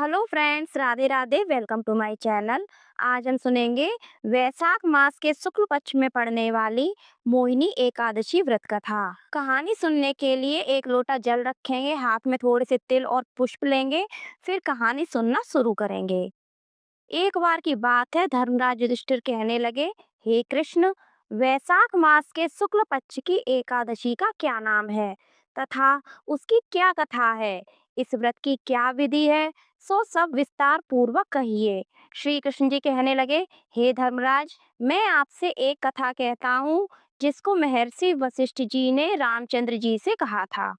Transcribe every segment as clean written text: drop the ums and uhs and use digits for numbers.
Hello friends, Radhe Radhe. Welcome to my channel. आज हम सुनेंगे वैशाख मास के शुक्ल पक्ष में पड़ने वाली मोहिनी एकादशी व्रत कथा। कहानी सुनने के लिए एक लोटा जल रखेंगे, हाथ में थोड़े से तिल और पुष्प लेंगे, फिर कहानी सुनना शुरू करेंगे। एक बार की बात है, धर्मराज युधिष्ठिर कहने लगे, हे कृष्ण, वैशाख मास के शुक्ल पक्ष की एकादशी का क्या नाम है तथा उसकी क्या कथा है? इस व्रत की क्या विधि है? सो सब विस्तार पूर्वक कहिए। श्री कृष्ण जी कहने लगे, हे धर्मराज, मैं आपसे एक कथा कहता हूँ जिसको महर्षि वशिष्ठ जी ने रामचंद्र जी से कहा था।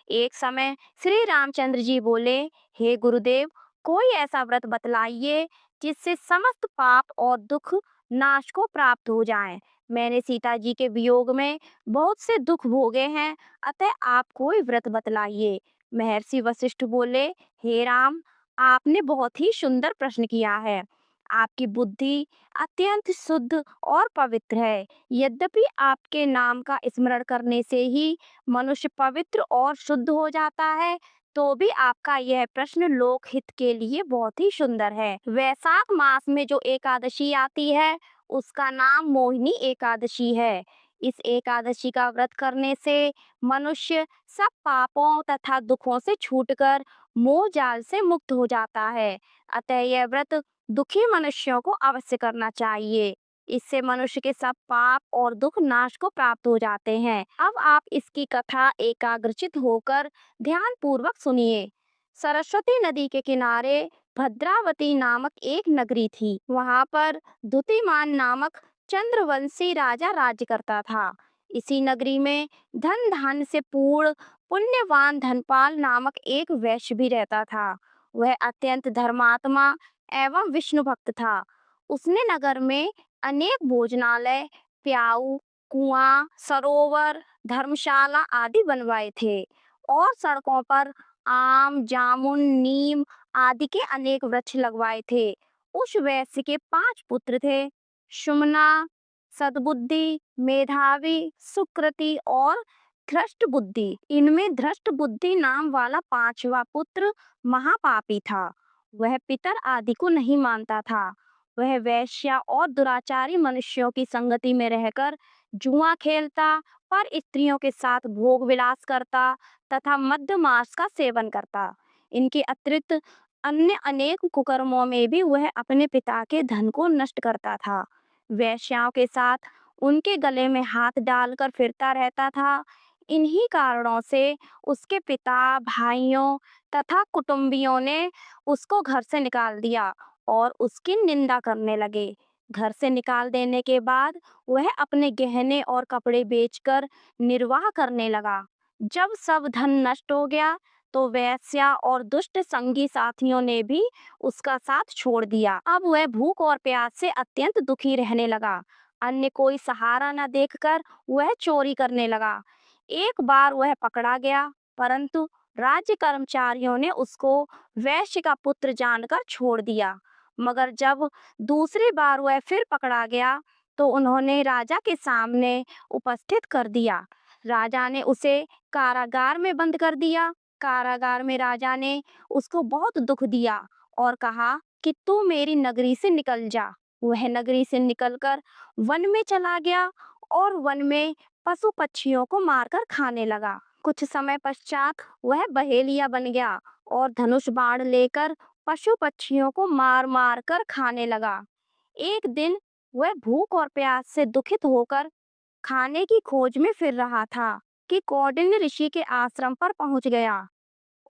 एक समय श्री रामचंद्र जी बोले, हे गुरुदेव, कोई ऐसा व्रत बतलाइए जिससे समस्त पाप और दुख नाश को प्राप्त हो जाएं। मैंने सीता जी के वियोग में बहुत से दुख भोगे हैं, अतः आप कोई व्रत बतलाइए। महर्षि वशिष्ठ बोले, हे राम, आपने बहुत ही सुंदर प्रश्न किया है। आपकी बुद्धि अत्यंत शुद्ध और पवित्र है। यद्यपि आपके नाम का स्मरण करने से ही मनुष्य पवित्र और शुद्ध हो जाता है, तो भी आपका यह प्रश्न लोक हित के लिए बहुत ही सुंदर है। वैशाख मास में जो एकादशी आती है, उसका नाम मोहिनी एकादशी है। इस एकादशी का व्रत करने से मनुष्य सब पापों तथा दुखों से छूटकर मोह जाल से मुक्त हो जाता है। अतः यह व्रत दुखी मनुष्यों को अवश्य करना चाहिए। इससे मनुष्य के सब पाप और दुख नाश को प्राप्त हो जाते हैं। अब आप इसकी कथा एकाग्रचित होकर ध्यान पूर्वक सुनिए। सरस्वती नदी के किनारे भद्रावती नामक एक नगरी थी। वहां पर दुतिमान नामक चंद्रवंशी राजा राज्य करता था। इसी नगरी में धन धान्य से पूर्ण पुण्यवान धनपाल नामक एक वैश्य भी रहता था। वह अत्यंत धर्मात्मा एवं विष्णु भक्त था। उसने नगर में अनेक भोजनालय, प्याऊ, कुआं, सरोवर, धर्मशाला आदि बनवाए थे और सड़कों पर आम, जामुन, नीम आदि के अनेक वृक्ष लगवाए थे। उस वैश्य के 5 पुत्र थे, सुमना, सद्बुद्धि, मेधावी, सुकृति और धृष्ट बुद्धि। इनमें धृष्ट बुद्धि नाम वाला 5वां पुत्र महापापी था। वह पितर आदि को नहीं मानता था। वह वैश्या और दुराचारी मनुष्यों की संगति में रहकर जुआ खेलता, पर स्त्रियों के साथ भोग विलास करता तथा मद्य मांस का सेवन करता। इनके अतिरिक्त अन्य अनेक कुकर्मों में भी वह अपने पिता के धन को नष्ट करता था। वैश्याओं के साथ उनके गले में हाथ डालकर फिरता रहता था। इन्हीं कारणों से उसके पिता, भाइयों तथा कुटुंबियों ने उसको घर से निकाल दिया और उसकी निंदा करने लगे। घर से निकाल देने के बाद वह अपने गहने और कपड़े बेचकर निर्वाह करने लगा। जब सब धन नष्ट हो गया, तो वेश्या और दुष्ट संगी साथियों ने भी उसका साथ छोड़ दिया। अब वह भूख और प्यास से अत्यंत दुखी रहने लगा। अन्य कोई सहारा न देखकर वह चोरी करने लगा। एक बार वह पकड़ा गया, परंतु राज्य कर्मचारियों ने उसको वैश्य का पुत्र जानकर छोड़ दिया। मगर जब दूसरी बार वह फिर पकड़ा गया, तो उन्होंने राजा के सामने उपस्थित कर दिया। राजा ने उसे कारागार में बंद कर दिया। कारागार में राजा ने उसको बहुत दुख दिया और कहा कि तू मेरी नगरी से निकल जा। वह नगरी से निकलकर वन में चला गया और वन में पशु पक्षियों को मारकर खाने लगा। कुछ समय पश्चात वह बहेलिया बन गया और धनुष बाण लेकर पशु पक्षियों को मार मार कर खाने लगा। एक दिन वह भूख और प्यास से दुखित होकर खाने की खोज में फिर रहा था कि कौंडिन्य ऋषि के आश्रम पर पहुंच गया।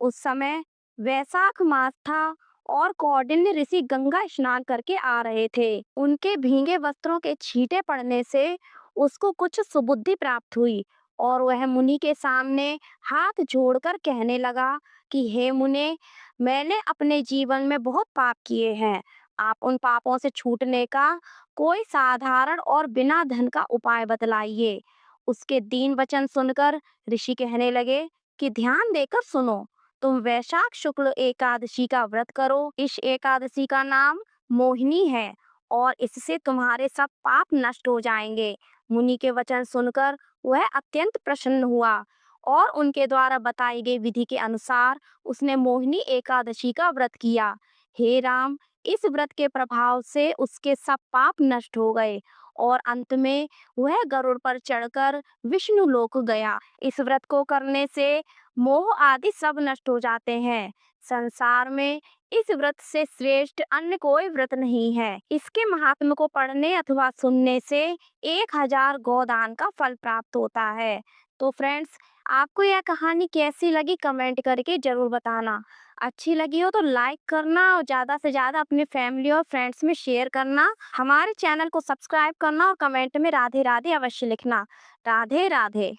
उस समय वैशाख मास था और कौंडिन्य ऋषि गंगा स्नान करके आ रहे थे। उनके भीगे वस्त्रों के छींटे पड़ने से उसको कुछ सुबुद्धि प्राप्त हुई और वह मुनि के सामने हाथ जोड़कर कहने लगा कि हे मुने, मैंने अपने जीवन में बहुत पाप किए हैं। आप उन पापों से छूटने का कोई साधारण और बिना धन का उपाय बतलाइए। उसके दीन वचन सुनकर ऋषि कहने लगे कि ध्यान देकर सुनो। तुम वैशाख शुक्ल एकादशी का व्रत करो। इस एकादशी का नाम मोहिनी है और इससे तुम्हारे सब पाप नष्ट हो जाएंगे। मुनि के वचन सुनकर वह अत्यंत प्रसन्न हुआ और उनके द्वारा बताई गई विधि के अनुसार उसने मोहिनी एकादशी का व्रत किया। हे राम, इस व्रत के प्रभाव से उसके सब पाप नष्ट हो गए और अंत में वह गरुड़ पर चढ़कर विष्णु लोक गया। इस व्रत को करने से मोह आदि सब नष्ट हो जाते हैं। संसार में इस व्रत से श्रेष्ठ अन्य कोई व्रत नहीं है। इसके महात्म को पढ़ने अथवा सुनने से 1000 गोदान का फल प्राप्त होता है। तो फ्रेंड्स, आपको यह कहानी कैसी लगी कमेंट करके जरूर बताना। अच्छी लगी हो तो लाइक करना और ज़्यादा से ज़्यादा अपने फैमिली और फ्रेंड्स में शेयर करना। हमारे चैनल को सब्सक्राइब करना और कमेंट में राधे राधे अवश्य लिखना। राधे राधे।